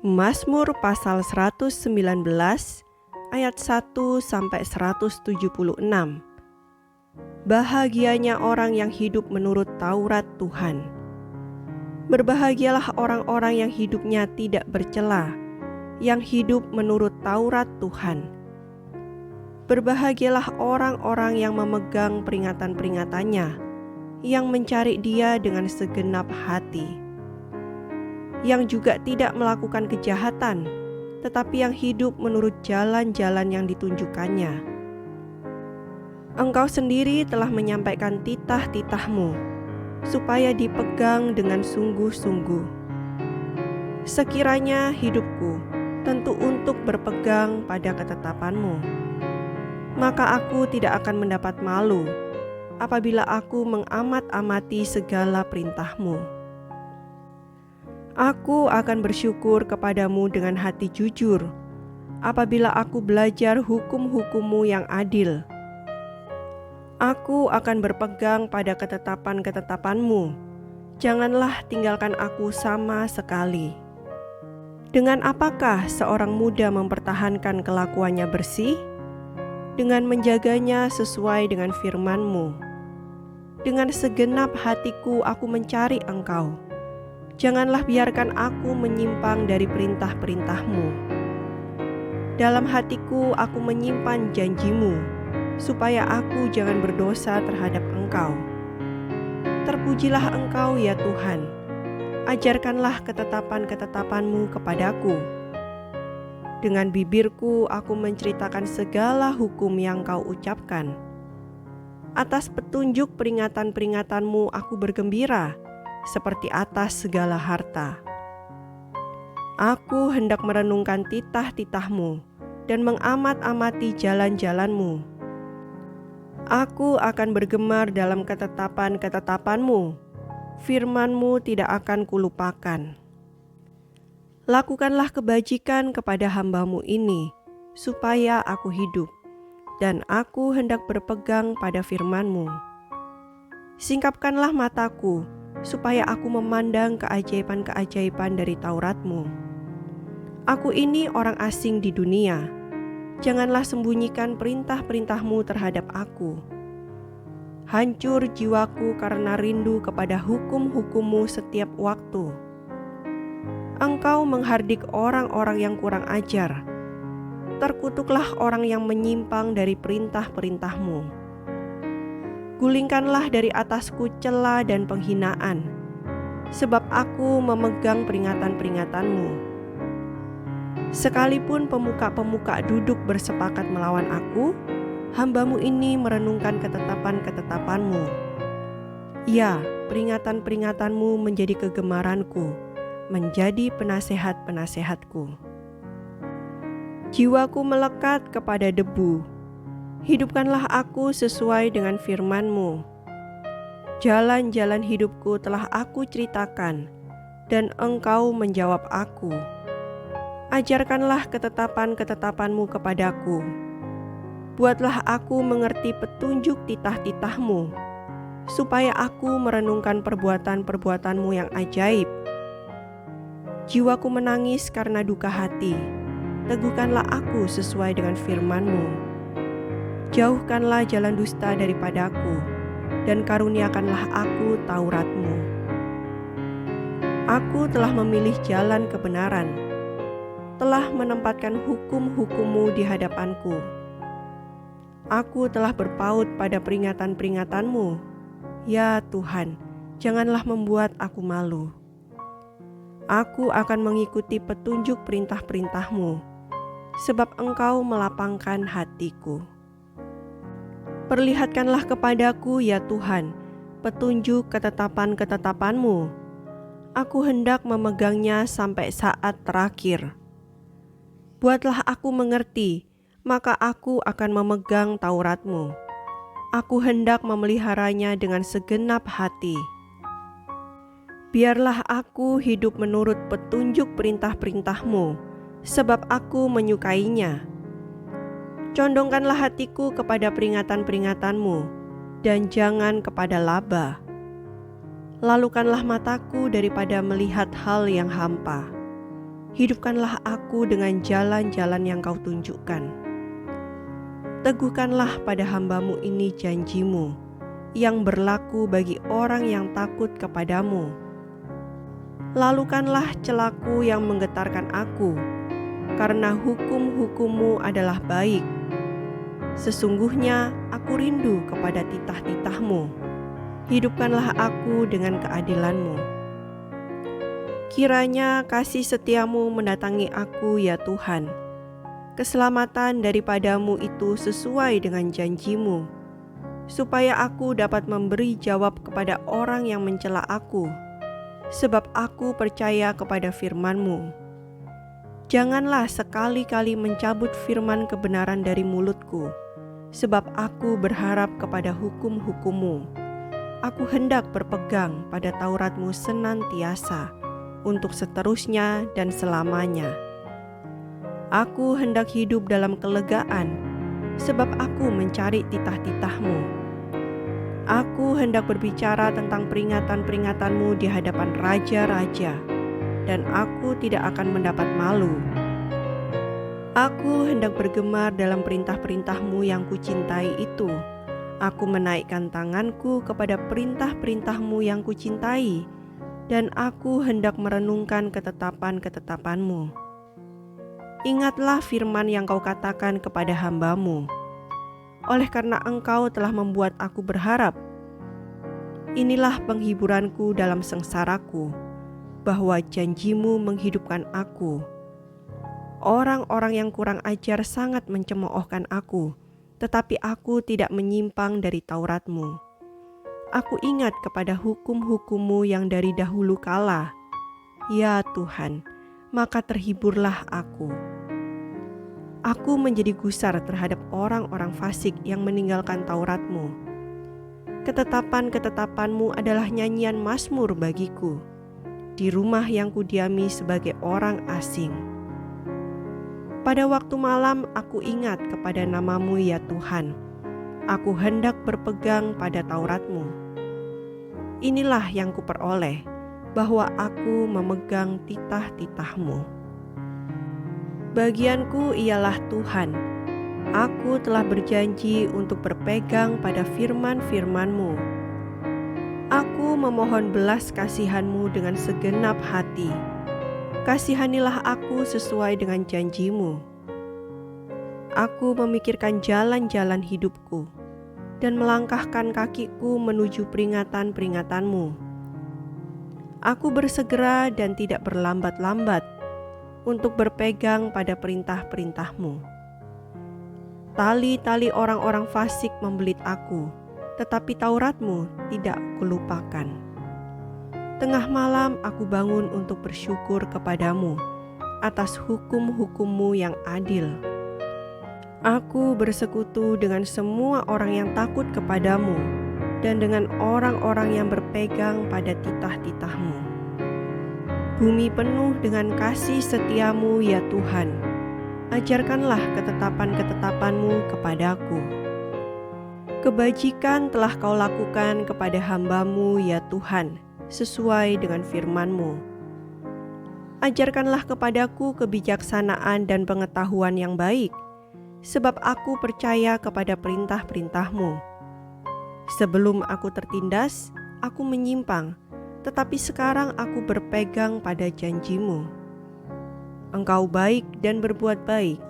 Mazmur pasal 119 ayat 1 sampai 176. Bahagianya orang yang hidup menurut Taurat Tuhan. Berbahagialah orang-orang yang hidupnya tidak bercela, yang hidup menurut Taurat Tuhan. Berbahagialah orang-orang yang memegang peringatan-peringatannya, yang mencari Dia dengan segenap hati, yang juga tidak melakukan kejahatan, tetapi yang hidup menurut jalan-jalan yang ditunjukkannya. Engkau sendiri telah menyampaikan titah-titah-Mu, supaya dipegang dengan sungguh-sungguh. Sekiranya hidupku tentu untuk berpegang pada ketetapan-Mu, maka aku tidak akan mendapat malu apabila aku mengamat-amati segala perintah-Mu. Aku akan bersyukur kepadamu dengan hati jujur apabila aku belajar hukum-hukum-Mu yang adil. Aku akan berpegang pada ketetapan-ketetapan-Mu. Janganlah tinggalkan aku sama sekali. Dengan apakah seorang muda mempertahankan kelakuannya bersih? Dengan menjaganya sesuai dengan firman-Mu. Dengan segenap hatiku aku mencari Engkau. Janganlah biarkan aku menyimpang dari perintah-perintah-Mu. Dalam hatiku aku menyimpan janji-Mu, supaya aku jangan berdosa terhadap Engkau. Terpujilah Engkau ya Tuhan, ajarkanlah ketetapan-ketetapan-Mu kepadaku. Dengan bibirku aku menceritakan segala hukum yang Kau ucapkan. Atas petunjuk peringatan-peringatan-Mu aku bergembira, seperti atas segala harta. Aku hendak merenungkan titah-titah-Mu dan mengamat-amati jalan-jalan-Mu. Aku akan bergemar dalam ketetapan-ketetapan-Mu. Firman-Mu tidak akan kulupakan. Lakukanlah kebajikan kepada hamba-Mu ini, supaya aku hidup, dan aku hendak berpegang pada firman-Mu. Singkapkanlah mataku, supaya aku memandang keajaiban-keajaiban dari Taurat-Mu. Aku ini orang asing di dunia. Janganlah sembunyikan perintah-perintah-Mu terhadap aku. Hancur jiwaku karena rindu kepada hukum-hukum-Mu setiap waktu. Engkau menghardik orang-orang yang kurang ajar. Terkutuklah orang yang menyimpang dari perintah-perintah-Mu. Gulingkanlah dari atasku cela dan penghinaan, sebab aku memegang peringatan-peringatan-Mu. Sekalipun pemuka-pemuka duduk bersepakat melawan aku, hamba-Mu ini merenungkan ketetapan-ketetapan-Mu. Ya, peringatan-peringatan-Mu menjadi kegemaranku, menjadi penasehat-penasehatku. Jiwaku melekat kepada debu. Hidupkanlah aku sesuai dengan firman-Mu. Jalan-jalan hidupku telah aku ceritakan, dan Engkau menjawab aku. Ajarkanlah ketetapan-ketetapan-Mu kepadaku. Buatlah aku mengerti petunjuk titah-titah-Mu, supaya aku merenungkan perbuatan-perbuatan-Mu yang ajaib. Jiwaku menangis karena duka hati. Teguhkanlah aku sesuai dengan firman-Mu. Jauhkanlah jalan dusta daripadaku, dan karuniakanlah aku Taurat-Mu. Aku telah memilih jalan kebenaran, telah menempatkan hukum-hukum-Mu di hadapanku. Aku telah berpaut pada peringatan-peringatan-Mu. Ya Tuhan, janganlah membuat aku malu. Aku akan mengikuti petunjuk perintah-perintah-Mu, sebab Engkau melapangkan hatiku. Perlihatkanlah kepadaku ya Tuhan, petunjuk ketetapan-ketetapan-Mu. Aku hendak memegangnya sampai saat terakhir. Buatlah aku mengerti, maka aku akan memegang Taurat-Mu. Aku hendak memeliharanya dengan segenap hati. Biarlah aku hidup menurut petunjuk perintah-perintah-Mu, sebab aku menyukainya. Condongkanlah hatiku kepada peringatan-peringatan-Mu, dan jangan kepada laba. Lalukanlah mataku daripada melihat hal yang hampa. Hidupkanlah aku dengan jalan-jalan yang kau tunjukkan. Teguhkanlah pada hamba-Mu ini janji-Mu yang berlaku bagi orang yang takut kepadamu. Lalukanlah celaku yang menggetarkan aku, karena hukum-hukum-Mu adalah baik. Sesungguhnya aku rindu kepada titah-titah-Mu. Hidupkanlah aku dengan keadilan-Mu. Kiranya kasih setia-Mu mendatangi aku ya Tuhan. Keselamatan daripada-Mu itu sesuai dengan janji-Mu, supaya aku dapat memberi jawab kepada orang yang mencela aku, sebab aku percaya kepada firman-Mu. Janganlah sekali-kali mencabut firman kebenaran dari mulutku, sebab aku berharap kepada hukum-hukum-Mu. Aku hendak berpegang pada Taurat-Mu senantiasa, untuk seterusnya dan selamanya. Aku hendak hidup dalam kelegaan, sebab aku mencari titah-titah-Mu. Aku hendak berbicara tentang peringatan-peringatan-Mu di hadapan raja-raja, dan aku tidak akan mendapat malu. Aku hendak bergemar dalam perintah-perintah-Mu yang kucintai itu. Aku menaikkan tanganku kepada perintah-perintah-Mu yang kucintai, dan aku hendak merenungkan ketetapan-ketetapan-Mu. Ingatlah firman yang Kau katakan kepada hamba-Mu. Oleh karena Engkau telah membuat aku berharap. Inilah penghiburanku dalam sengsaraku, bahwa janji-Mu menghidupkan aku. Orang-orang yang kurang ajar sangat mencemoohkan aku, tetapi aku tidak menyimpang dari Taurat-Mu. Aku ingat kepada hukum-hukum-Mu yang dari dahulu kala. Ya Tuhan, maka terhiburlah aku. Aku menjadi gusar terhadap orang-orang fasik yang meninggalkan Taurat-Mu. Ketetapan-ketetapan-Mu adalah nyanyian mazmur bagiku, di rumah yang kudiami sebagai orang asing. Pada waktu malam aku ingat kepada nama-Mu ya Tuhan. Aku hendak berpegang pada Taurat-Mu. Inilah yang kuperoleh, bahwa aku memegang titah-titah-Mu. Bagianku ialah Tuhan. Aku telah berjanji untuk berpegang pada firman-firman-Mu. Aku memohon belas kasihan-Mu dengan segenap hati. Kasihanilah aku sesuai dengan janji-Mu. Aku memikirkan jalan-jalan hidupku dan melangkahkan kakiku menuju peringatan-peringatan-Mu. Aku bersegera dan tidak berlambat-lambat untuk berpegang pada perintah-perintah-Mu. Tali-tali orang-orang fasik membelit aku, tetapi Taurat-Mu tidak kulupakan. Tengah malam aku bangun untuk bersyukur kepadamu atas hukum-hukum-Mu yang adil. Aku bersekutu dengan semua orang yang takut kepadamu dan dengan orang-orang yang berpegang pada titah-titah-Mu. Bumi penuh dengan kasih setia-Mu ya Tuhan. Ajarkanlah ketetapan-ketetapan-Mu kepadaku. Kebajikan telah Kau lakukan kepada hamba-Mu ya Tuhan, sesuai dengan firman-Mu. Ajarkanlah kepadaku kebijaksanaan dan pengetahuan yang baik, sebab aku percaya kepada perintah-perintah-Mu. Sebelum aku tertindas, aku menyimpang, tetapi sekarang aku berpegang pada janji-Mu. Engkau baik dan berbuat baik.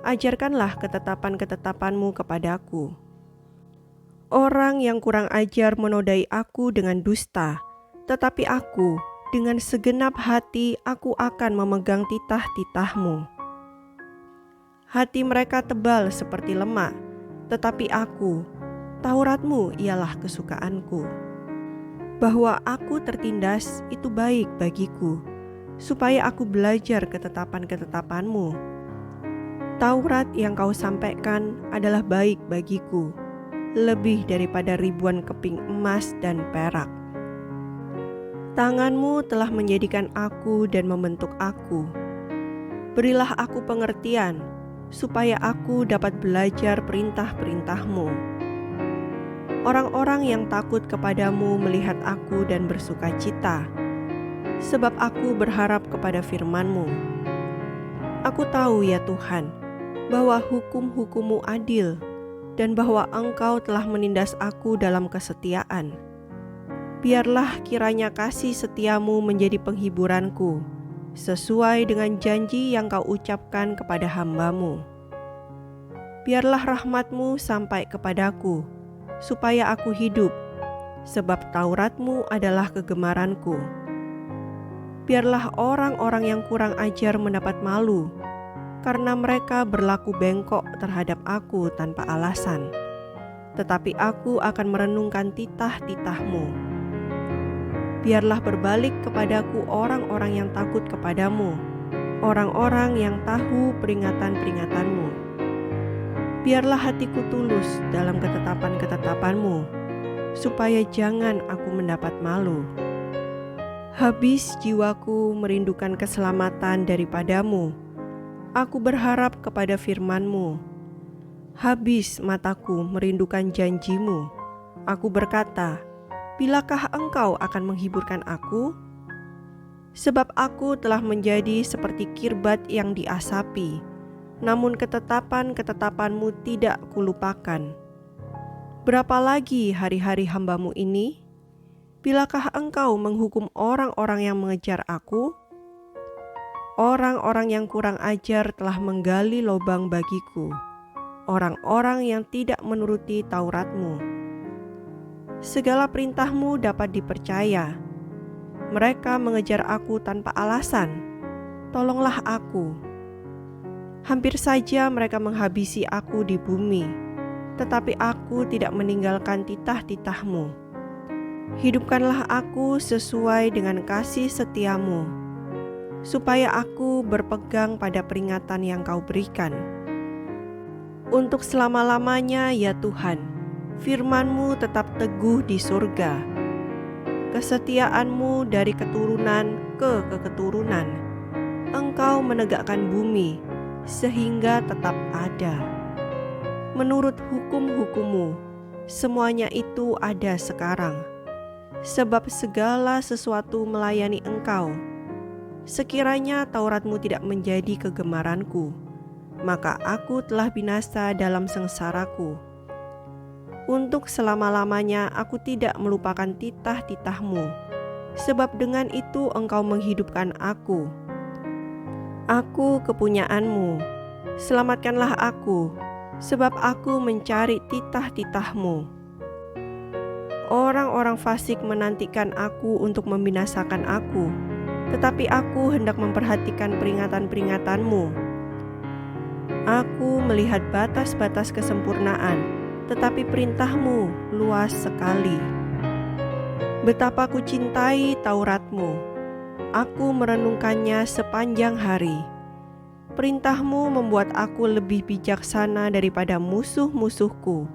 Ajarkanlah ketetapan-ketetapan-Mu kepadaku. Orang yang kurang ajar menodai aku dengan dusta, tetapi aku dengan segenap hati aku akan memegang titah-titah-Mu. Hati mereka tebal seperti lemak, tetapi aku, Taurat-Mu ialah kesukaanku. Bahwa aku tertindas itu baik bagiku, supaya aku belajar ketetapan-ketetapan-Mu. Taurat yang Kau sampaikan adalah baik bagiku, lebih daripada ribuan keping emas dan perak. Tangan-Mu telah menjadikan aku dan membentuk aku. Berilah aku pengertian, supaya aku dapat belajar perintah-perintah-Mu. Orang-orang yang takut kepadamu melihat aku dan bersuka cita. sebab aku berharap kepada firman-Mu. Aku tahu ya Tuhan, bahwa hukum-hukum-Mu adil, dan bahwa Engkau telah menindas aku dalam kesetiaan. Biarlah kiranya kasih setia-Mu menjadi penghiburanku, sesuai dengan janji yang Kau ucapkan kepada hamba-Mu. Biarlah rahmat-Mu sampai kepadaku, supaya aku hidup, sebab Taurat-Mu adalah kegemaranku. Biarlah orang-orang yang kurang ajar mendapat malu, karena mereka berlaku bengkok terhadap aku tanpa alasan. Tetapi aku akan merenungkan titah-titah-Mu. Biarlah berbalik kepadaku orang-orang yang takut kepadamu, orang-orang yang tahu peringatan-peringatan-Mu. Biarlah hatiku tulus dalam ketetapan-ketetapan-Mu, supaya jangan aku mendapat malu. Habis jiwaku merindukan keselamatan daripadamu, aku berharap kepada firman-Mu. Habis mataku merindukan janji-Mu, aku berkata, bilakah Engkau akan menghiburkan aku? Sebab aku telah menjadi seperti kirbat yang diasapi, namun ketetapan-ketetapan-Mu tidak kulupakan. Berapa lagi hari-hari hamba-Mu ini? Bilakah Engkau menghukum orang-orang yang mengejar aku? Orang-orang yang kurang ajar telah menggali lubang bagiku, orang-orang yang tidak menuruti Taurat-Mu. Segala perintah-Mu dapat dipercaya. Mereka mengejar aku tanpa alasan. Tolonglah aku. Hampir saja mereka menghabisi aku di bumi, tetapi aku tidak meninggalkan titah-titah-Mu. Hidupkanlah aku sesuai dengan kasih setia-Mu, supaya aku berpegang pada peringatan yang Kau berikan. Untuk selama-lamanya ya Tuhan, firman-Mu tetap teguh di surga. Kesetiaan-Mu dari keturunan ke keturunan. Engkau menegakkan bumi, sehingga tetap ada. Menurut hukum-hukum-Mu, semuanya itu ada sekarang. Sebab segala sesuatu melayani Engkau. Sekiranya Taurat-Mu tidak menjadi kegemaranku, maka aku telah binasa dalam sengsaraku. Untuk selama-lamanya aku tidak melupakan titah-titah-Mu, sebab dengan itu Engkau menghidupkan aku. Aku kepunyaan-Mu, selamatkanlah aku, sebab aku mencari titah-titah-Mu. Orang-orang fasik menantikan aku untuk membinasakan aku, tetapi aku hendak memperhatikan peringatan-peringatan-Mu. Aku melihat batas-batas kesempurnaan, tetapi perintah-Mu luas sekali. Betapa ku cintai Taurat-Mu, aku merenungkannya sepanjang hari. Perintah-Mu membuat aku lebih bijaksana daripada musuh-musuhku,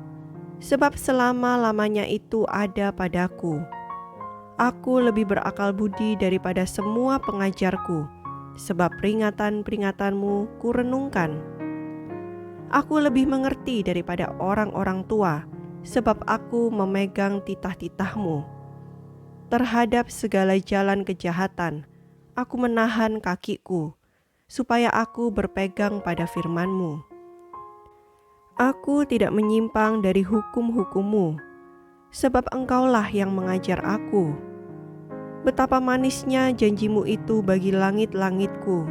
sebab selama-lamanya itu ada padaku. Aku lebih berakal budi daripada semua pengajarku, sebab peringatan-peringatan-Mu kurenungkan. Aku lebih mengerti daripada orang-orang tua, sebab aku memegang titah-titah-Mu. Terhadap segala jalan kejahatan, aku menahan kakiku, supaya aku berpegang pada firman-Mu. Aku tidak menyimpang dari hukum-hukum-Mu, sebab Engkaulah yang mengajar aku. Betapa manisnya janji-Mu itu bagi langit-langitku,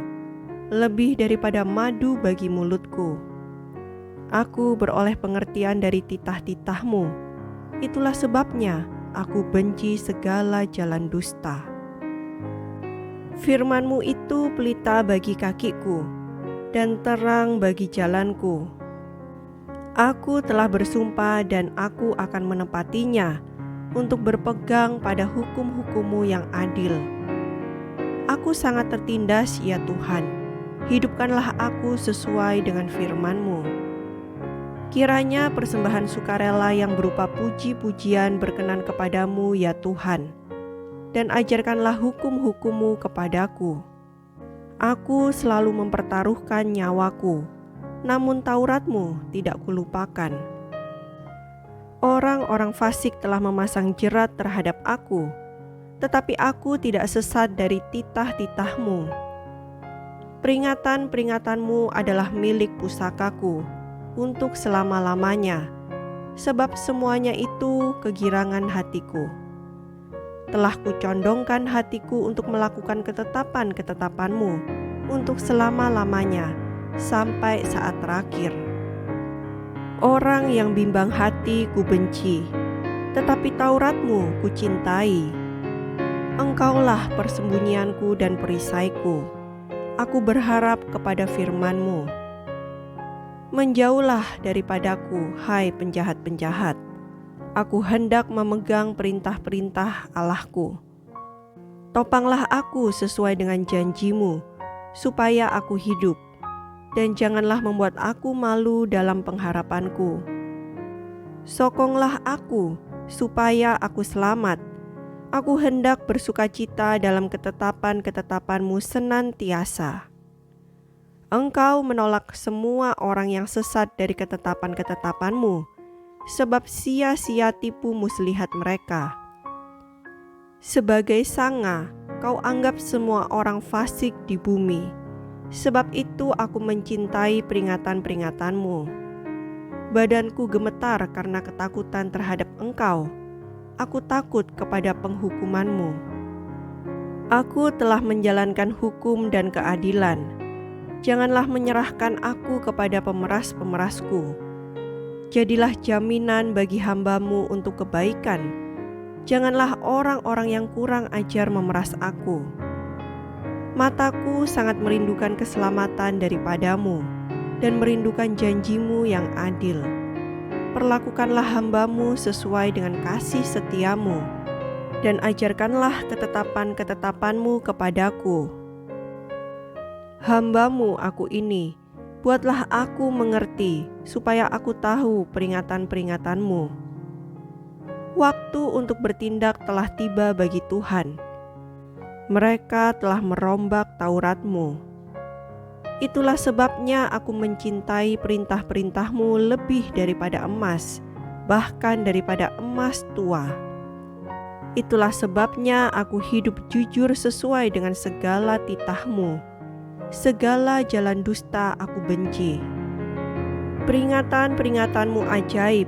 lebih daripada madu bagi mulutku. Aku beroleh pengertian dari titah-titah-Mu, itulah sebabnya aku benci segala jalan dusta. Firman-Mu itu pelita bagi kakiku, dan terang bagi jalanku. Aku telah bersumpah dan aku akan menepatinya untuk berpegang pada hukum-hukum-Mu yang adil. Aku sangat tertindas ya Tuhan, hidupkanlah aku sesuai dengan firman-Mu. Kiranya persembahan sukarela yang berupa puji-pujian berkenan kepadamu ya Tuhan, dan ajarkanlah hukum-hukum-Mu kepadaku. Aku selalu mempertaruhkan nyawaku, namun Taurat-Mu tidak kulupakan. Orang-orang fasik telah memasang jerat terhadap aku, tetapi aku tidak sesat dari titah-titah-Mu. Peringatan-peringatanmu adalah milik pusakaku untuk selama-lamanya, sebab semuanya itu kegirangan hatiku. Telah kucondongkan hatiku untuk melakukan ketetapan-ketetapan-Mu untuk selama-lamanya sampai saat terakhir. Orang yang bimbang hati kubenci, tetapi Taurat-Mu kucintai. Engkaulah persembunyianku dan perisaiku. Aku berharap kepada firman-Mu. Menjauhlah daripadaku, hai penjahat-penjahat. Aku hendak memegang perintah-perintah Allahku. Topanglah aku sesuai dengan janji-Mu, supaya aku hidup, dan janganlah membuat aku malu dalam pengharapanku. Sokonglah aku, supaya aku selamat. Aku hendak bersukacita dalam ketetapan-ketetapan-Mu senantiasa. Engkau menolak semua orang yang sesat dari ketetapan-ketetapan-Mu, sebab sia-sia tipu muslihat mereka. Sebagai sanga, Kau anggap semua orang fasik di bumi. Sebab itu aku mencintai peringatan-peringatan-Mu. Badanku gemetar karena ketakutan terhadap Engkau. Aku takut kepada penghukuman-Mu. Aku telah menjalankan hukum dan keadilan. Janganlah menyerahkan aku kepada pemeras-pemerasku. Jadilah jaminan bagi hamba-Mu untuk kebaikan. Janganlah orang-orang yang kurang ajar memeras aku. Mataku sangat merindukan keselamatan daripada-Mu dan merindukan janji-Mu yang adil. Perlakukanlah hamba-Mu sesuai dengan kasih setia-Mu, dan ajarkanlah ketetapan-ketetapan-Mu kepadaku. Hamba-Mu aku ini, buatlah aku mengerti, supaya aku tahu peringatan-peringatan-Mu. Waktu untuk bertindak telah tiba bagi Tuhan. Mereka telah merombak Taurat-Mu. Itulah sebabnya aku mencintai perintah-perintah-Mu lebih daripada emas, bahkan daripada emas tua. Itulah sebabnya aku hidup jujur sesuai dengan segala titah-Mu. Segala jalan dusta aku benci. Peringatan-peringatan-Mu ajaib,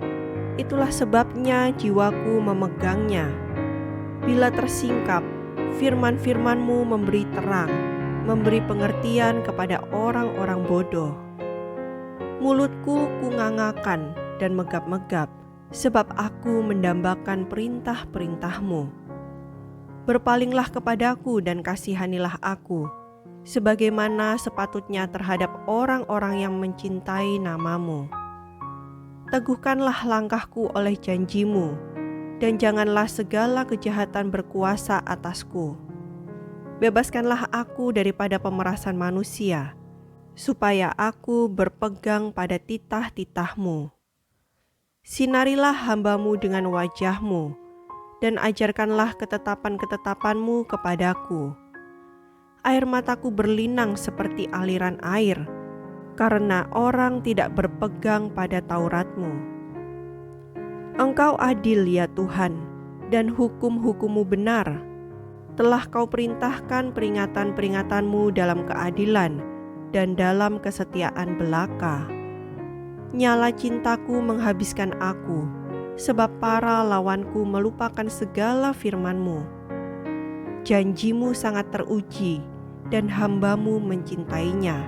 itulah sebabnya jiwaku memegangnya. Bila tersingkap, firman-firman-Mu memberi terang, memberi pengertian kepada orang-orang bodoh. Mulutku kungangakan dan megap-megap, sebab aku mendambakan perintah-perintah-Mu. Berpalinglah kepadaku dan kasihanilah aku, sebagaimana sepatutnya terhadap orang-orang yang mencintai nama-Mu. Teguhkanlah langkahku oleh janji-Mu, dan janganlah segala kejahatan berkuasa atasku. Bebaskanlah aku daripada pemerasan manusia, supaya aku berpegang pada titah-titah-Mu. Sinarilah hamba-Mu dengan wajah-Mu, dan ajarkanlah ketetapan-ketetapan-Mu kepadaku. Air mataku berlinang seperti aliran air, karena orang tidak berpegang pada Taurat-Mu. Engkau adil ya Tuhan, dan hukum-hukum-Mu benar. Telah Kau perintahkan peringatan-peringatan-Mu dalam keadilan dan dalam kesetiaan belaka. Nyala cintaku menghabiskan aku, sebab para lawanku melupakan segala firman-Mu. Janji-Mu sangat teruji, dan hamba-Mu mencintainya.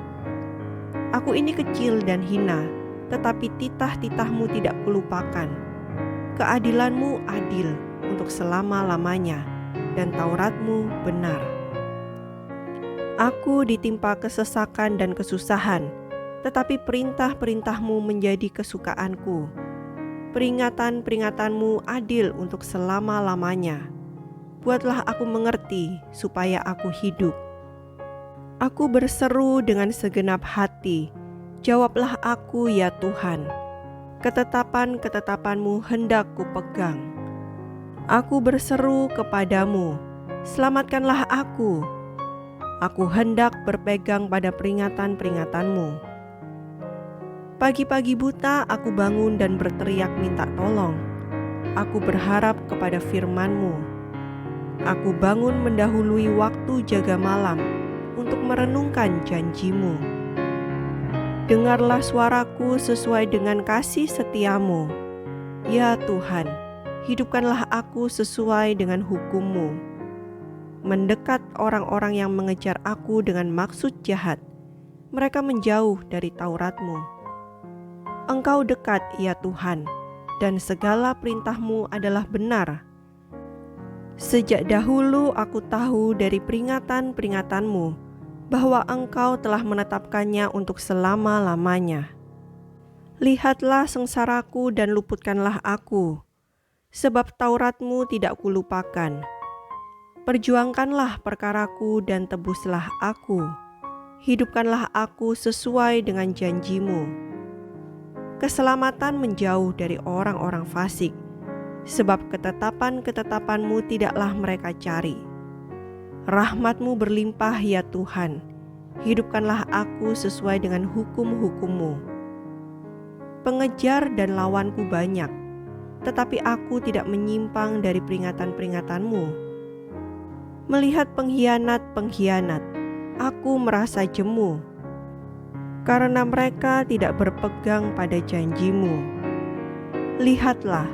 Aku ini kecil dan hina, tetapi titah-titah-Mu tidak kulupakan. Keadilan-Mu adil untuk selama-lamanya, dan Taurat-Mu benar. Aku ditimpa kesesakan dan kesusahan, tetapi perintah-perintah-Mu menjadi kesukaanku. Peringatan-peringatan-Mu adil untuk selama-lamanya. Buatlah aku mengerti, supaya aku hidup. Aku berseru dengan segenap hati, jawablah aku ya Tuhan. Ketetapan-ketetapan-Mu hendak kupegang. Aku berseru kepadamu, selamatkanlah aku. Aku hendak berpegang pada peringatan-peringatan-Mu. Pagi-pagi buta aku bangun dan berteriak minta tolong. Aku berharap kepada firman-Mu. Aku bangun mendahului waktu jaga malam untuk merenungkan janji-Mu. Dengarlah suaraku sesuai dengan kasih setia-Mu. Ya Tuhan, hidupkanlah aku sesuai dengan hukum-Mu. Mendekat orang-orang yang mengejar aku dengan maksud jahat. Mereka menjauh dari Taurat-Mu. Engkau dekat, ya Tuhan, dan segala perintah-Mu adalah benar. Sejak dahulu aku tahu dari peringatan-peringatan-Mu bahwa Engkau telah menetapkannya untuk selama-lamanya. Lihatlah sengsaraku dan luputkanlah aku, sebab Taurat-Mu tidak kulupakan. Perjuangkanlah perkaraku dan tebuslah aku. Hidupkanlah aku sesuai dengan janji-Mu. Keselamatan menjauh dari orang-orang fasik, sebab ketetapan-ketetapan-Mu tidaklah mereka cari. Rahmat-Mu berlimpah ya Tuhan, hidupkanlah aku sesuai dengan hukum-hukum-Mu. Pengejar dan lawanku banyak, tetapi aku tidak menyimpang dari peringatan-peringatan-Mu. Melihat pengkhianat-pengkhianat, aku merasa jemu, karena mereka tidak berpegang pada janji-Mu. Lihatlah,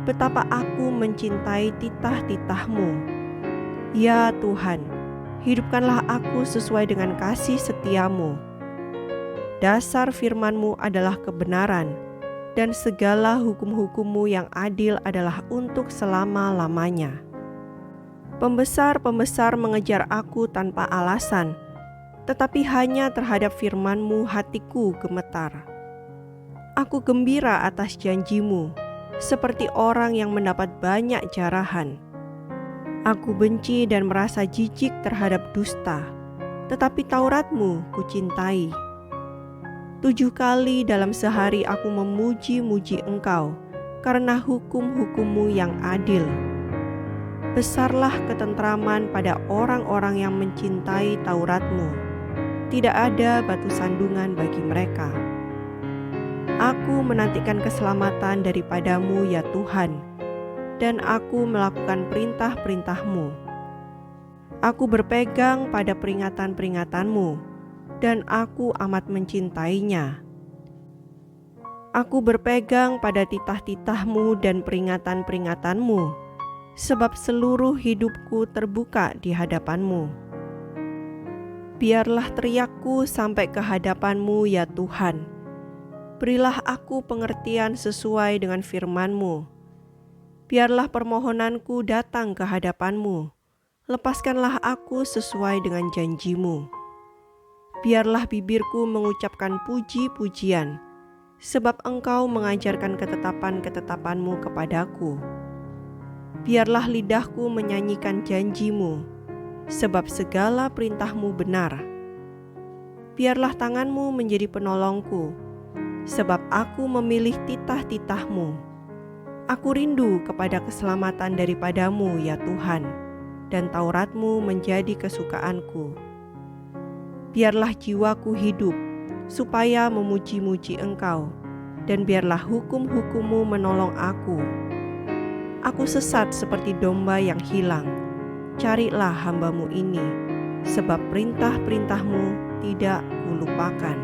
betapa aku mencintai titah-titah-Mu. Ya Tuhan, hidupkanlah aku sesuai dengan kasih setia-Mu. Dasar firman-Mu adalah kebenaran, dan segala hukum-hukum-Mu yang adil adalah untuk selama-lamanya. Pembesar-pembesar mengejar aku tanpa alasan, tetapi hanya terhadap firman-Mu hatiku gemetar. Aku gembira atas janji-Mu, seperti orang yang mendapat banyak jarahan. Aku benci dan merasa jijik terhadap dusta, tetapi Taurat-Mu kucintai. 7 kali dalam sehari aku memuji-muji Engkau, karena hukum-hukum-Mu yang adil. Besarlah ketentraman pada orang-orang yang mencintai Taurat-Mu. Tidak ada batu sandungan bagi mereka. Aku menantikan keselamatan daripada-Mu ya Tuhan, dan aku melakukan perintah-perintah-Mu. Aku berpegang pada peringatan-peringatan-Mu, dan aku amat mencintainya. Aku berpegang pada titah-titah-Mu dan peringatan-peringatan-Mu, sebab seluruh hidupku terbuka di hadapan-Mu. Biarlah teriakku sampai ke hadapan-Mu ya Tuhan. Berilah aku pengertian sesuai dengan firman-Mu. Biarlah permohonanku datang ke hadapan-Mu. Lepaskanlah aku sesuai dengan janji-Mu. Biarlah bibirku mengucapkan puji-pujian, sebab Engkau mengajarkan ketetapan-ketetapan-Mu kepadaku. Biarlah lidahku menyanyikan janji-Mu, sebab segala perintah-Mu benar. Biarlah tangan-Mu menjadi penolongku, sebab aku memilih titah-titah-Mu. Aku rindu kepada keselamatan daripada-Mu ya Tuhan, dan Taurat-Mu menjadi kesukaanku. Biarlah jiwaku hidup, supaya memuji-muji Engkau, dan biarlah hukum-hukum-Mu menolong aku. Aku sesat seperti domba yang hilang. Carilah hamba-Mu ini, sebab perintah-perintah-Mu tidak kulupakan.